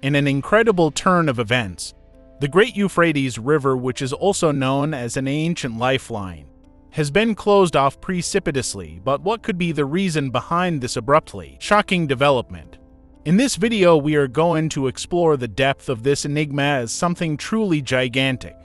In an incredible turn of events, the Great Euphrates River, which is also known as an ancient lifeline, has been closed off precipitously. But what could be the reason behind this abruptly shocking development? In this video, we are going to explore the depth of this enigma as something truly gigantic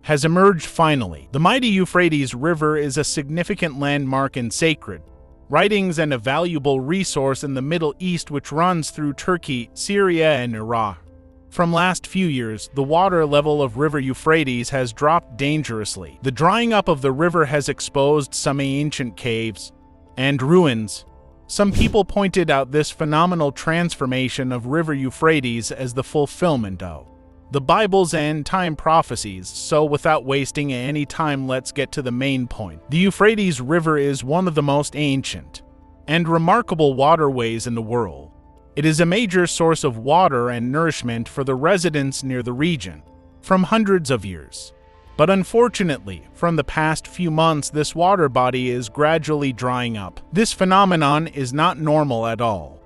has emerged finally. The mighty Euphrates River is a significant landmark in sacred writings and a valuable resource in the Middle East, which runs through Turkey, Syria, and Iraq. From last few years, the water level of River Euphrates has dropped dangerously. The drying up of the river has exposed some ancient caves and ruins. Some people pointed out this phenomenal transformation of River Euphrates as the fulfillment of the Bible's end-time prophecies. So without wasting any time, let's get to the main point. The Euphrates River is one of the most ancient and remarkable waterways in the world. It is a major source of water and nourishment for the residents near the region from hundreds of years. But unfortunately, from the past few months, this water body is gradually drying up. This phenomenon is not normal at all,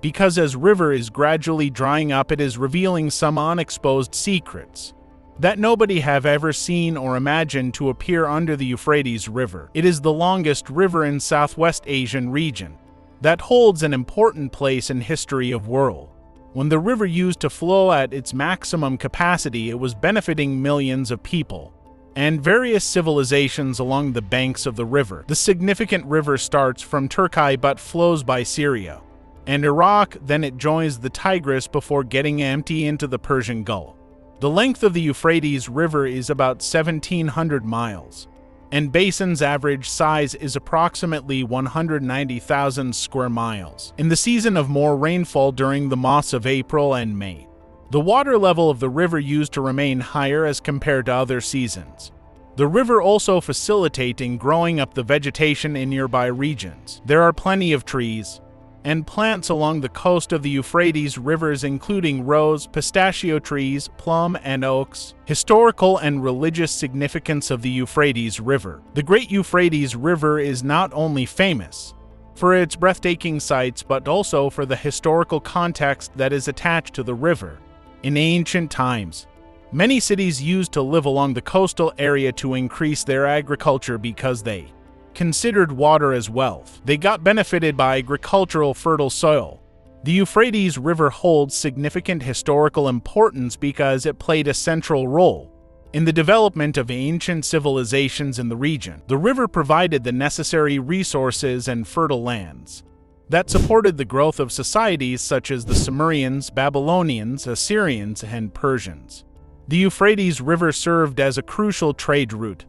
because as river is gradually drying up, it is revealing some unexposed secrets that nobody have ever seen or imagined to appear under the Euphrates River. It is the longest river in Southwest Asian region that holds an important place in history of world. When the river used to flow at its maximum capacity, it was benefiting millions of people and various civilizations along the banks of the river. The significant river starts from Turkey but flows by Syria and Iraq, then it joins the Tigris before getting empty into the Persian Gulf. The length of the Euphrates River is about 1,700 miles, and basin's average size is approximately 190,000 square miles. In the season of more rainfall during the months of April and May, the water level of the river used to remain higher as compared to other seasons. The river also facilitating growing up the vegetation in nearby regions. There are plenty of trees and plants along the coast of the Euphrates rivers, including rose, pistachio trees, plum, and oaks. Historical and religious significance of the Euphrates River. The Great Euphrates River is not only famous for its breathtaking sights, but also for the historical context that is attached to the river. In ancient times, many cities used to live along the coastal area to increase their agriculture because they considered water as wealth. They got benefited by agricultural fertile soil. The Euphrates River holds significant historical importance because it played a central role in the development of ancient civilizations in the region. The river provided the necessary resources and fertile lands that supported the growth of societies such as the Sumerians, Babylonians, Assyrians, and Persians. The Euphrates River served as a crucial trade route,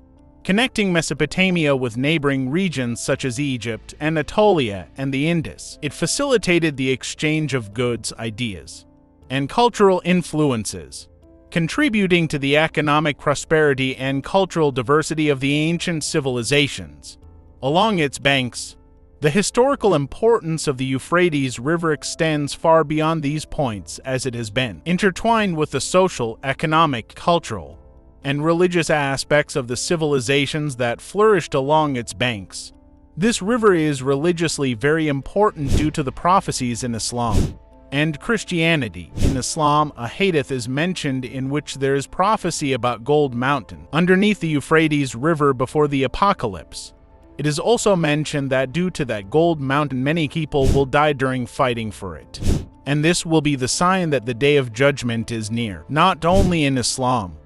connecting Mesopotamia with neighboring regions such as Egypt, Anatolia, and the Indus. It facilitated the exchange of goods, ideas, and cultural influences, contributing to the economic prosperity and cultural diversity of the ancient civilizations. Along its banks, the historical importance of the Euphrates River extends far beyond these points, as it has been intertwined with the social, economic, cultural, and religious aspects of the civilizations that flourished along its banks. This river is religiously very important due to the prophecies in Islam and Christianity. In Islam, a hadith is mentioned in which there is prophecy about Gold Mountain underneath the Euphrates River before the apocalypse. It is also mentioned that due to that Gold Mountain, many people will die during fighting for it, and this will be the sign that the day of judgment is near. Not only in Islam,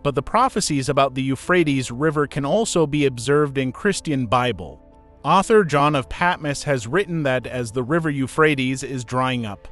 but the prophecies about the Euphrates River can also be observed in Christian Bible. Author John of Patmos has written that as the river Euphrates is drying up,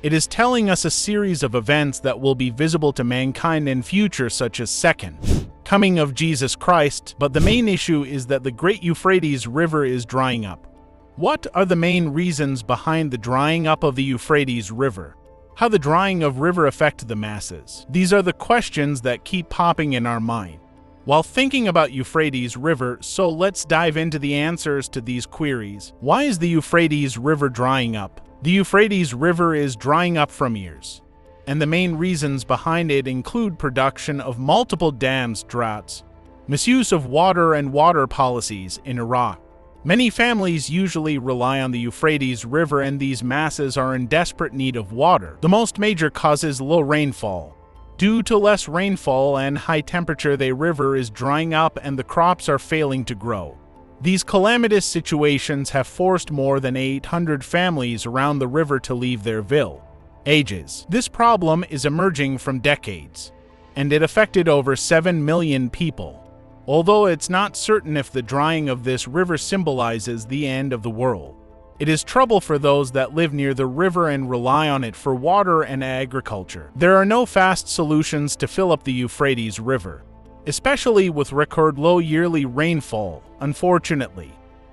it is telling us a series of events that will be visible to mankind in future, such as second coming of Jesus Christ. But the main issue is that the Great Euphrates River is drying up. What are the main reasons behind the drying up of the Euphrates River? How the drying of river affect the masses? These are the questions that keep popping in our mind while thinking about Euphrates River, so let's dive into the answers to these queries. Why is the Euphrates River drying up? The Euphrates River is drying up from years, and the main reasons behind it include production of multiple dams, droughts, misuse of water, and water policies in Iraq, Many families usually rely on the Euphrates River, and these masses are in desperate need of water. The most major cause is low rainfall. Due to less rainfall and high temperature, the river is drying up and the crops are failing to grow. These calamitous situations have forced more than 800 families around the river to leave their villages. This problem is emerging from decades, and it affected over 7 million people. Although it's not certain if the drying of this river symbolizes the end of the world, it is trouble for those that live near the river and rely on it for water and agriculture. There are no fast solutions to fill up the Euphrates River, especially with record low yearly rainfall, unfortunately.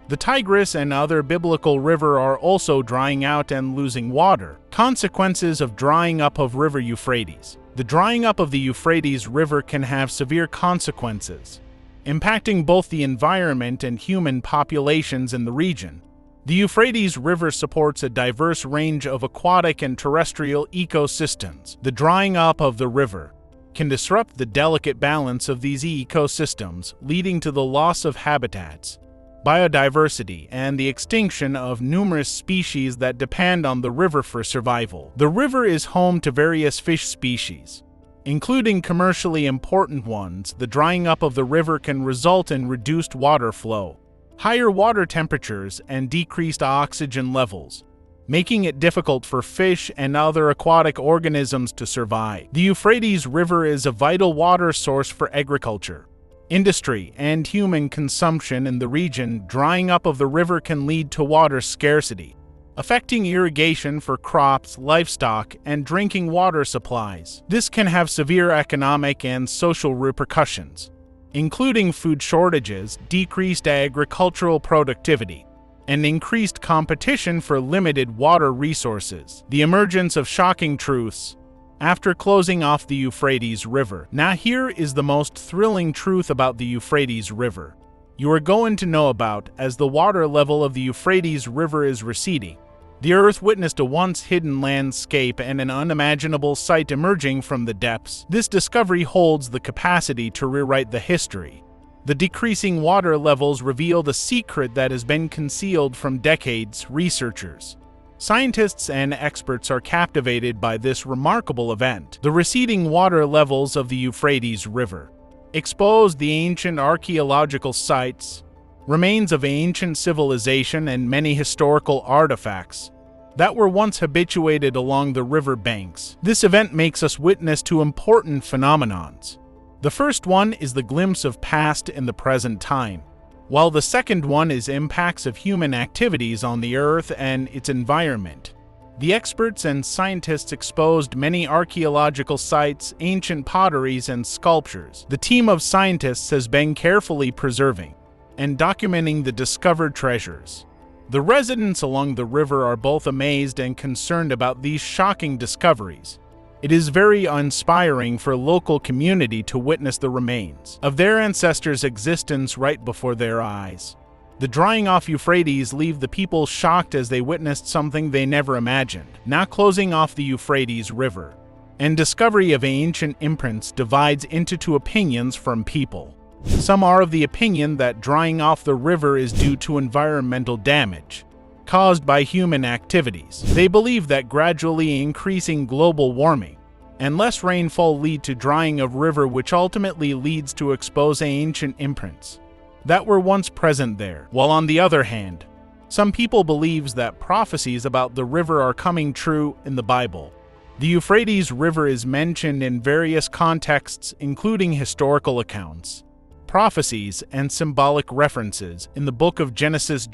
The Tigris and other biblical rivers are also drying out and losing water. Consequences of drying up of River Euphrates. The drying up of the Euphrates River can have severe consequences, impacting both the environment and human populations in the region. The Euphrates River supports a diverse range of aquatic and terrestrial ecosystems. The drying up of the river can disrupt the delicate balance of these ecosystems, leading to the loss of habitats, biodiversity, and the extinction of numerous species that depend on the river for survival. The river is home to various fish species, including commercially important ones. The drying up of the river can result in reduced water flow, higher water temperatures, and decreased oxygen levels, making it difficult for fish and other aquatic organisms to survive. The Euphrates River is a vital water source for agriculture, industry, and human consumption in the region. Drying up of the river can lead to water scarcity, affecting irrigation for crops, livestock, and drinking water supplies. This can have severe economic and social repercussions, including food shortages, decreased agricultural productivity, and increased competition for limited water resources. The emergence of shocking truths after closing off the Euphrates River. Now here is the most thrilling truth about the Euphrates River you are going to know about. As the water level of the Euphrates River is receding, the earth witnessed a once hidden landscape and an unimaginable sight emerging from the depths. This discovery holds the capacity to rewrite the history. The decreasing water levels revealed a secret that has been concealed from decades. Researchers, scientists, and experts are captivated by this remarkable event. The receding water levels of the Euphrates River exposed the ancient archaeological sites, remains of ancient civilization, and many historical artifacts that were once habituated along the river banks. This event makes us witness to important phenomenons. The first one is the glimpse of past in the present time, while the second one is impacts of human activities on the earth and its environment. The experts and scientists exposed many archaeological sites, ancient potteries, and sculptures. The team of scientists has been carefully preserving and documenting the discovered treasures. The residents along the river are both amazed and concerned about these shocking discoveries. It is very inspiring for local community to witness the remains of their ancestors' existence right before their eyes. The drying off Euphrates leave the people shocked as they witnessed something they never imagined. Now closing off the Euphrates River and discovery of ancient imprints divides into two opinions from people. Some are of the opinion that drying off the river is due to environmental damage caused by human activities. They believe that gradually increasing global warming and less rainfall lead to drying of river, which ultimately leads to expose ancient imprints that were once present there. While on the other hand, some people believes that prophecies about the river are coming true in the Bible. The Euphrates River is mentioned in various contexts, including historical accounts, prophecies, and symbolic references in the book of Genesis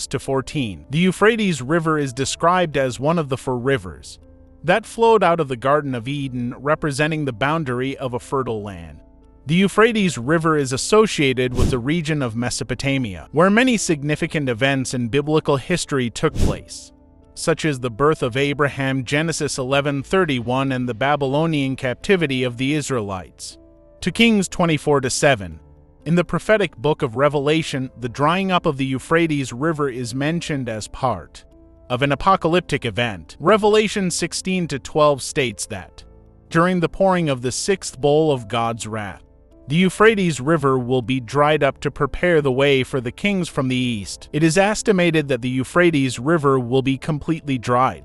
14. The Euphrates River is described as one of the 4 rivers that flowed out of the Garden of Eden, representing the boundary of a fertile land. The Euphrates River is associated with the region of Mesopotamia, where many significant events in biblical history took place, such as the birth of Abraham, Genesis 11:31, and the Babylonian captivity of the Israelites, 2 Kings 24-7. In the prophetic book of Revelation, the drying up of the Euphrates River is mentioned as part of an apocalyptic event. Revelation 16-12 states that, during the pouring of the 6th bowl of God's wrath, The Euphrates River will be dried up to prepare the way for the kings from the east. It is estimated that the Euphrates River will be completely dried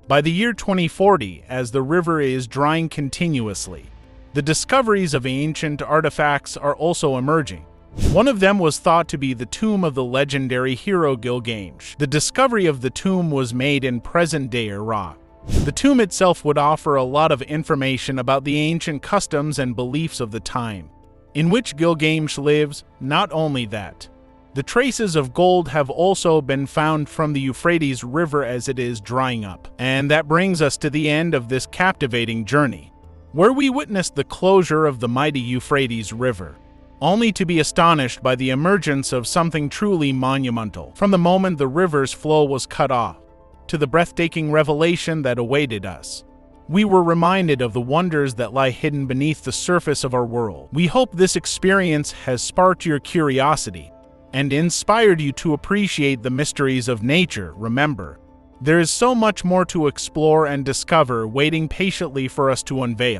by the year 2040, as the river is drying continuously. The discoveries of ancient artifacts are also emerging. One of them was thought to be the tomb of the legendary hero Gilgamesh. The discovery of the tomb was made in present-day Iraq. The tomb itself would offer a lot of information about the ancient customs and beliefs of the time in which Gilgamesh lives. Not only that, the traces of gold have also been found from the Euphrates River as it is drying up. And that brings us to the end of this captivating journey, where we witnessed the closure of the mighty Euphrates River, only to be astonished by the emergence of something truly monumental. From the moment the river's flow was cut off to the breathtaking revelation that awaited us, we were reminded of the wonders that lie hidden beneath the surface of our world. We hope this experience has sparked your curiosity and inspired you to appreciate the mysteries of nature. Remember, there is so much more to explore and discover waiting patiently for us to unveil.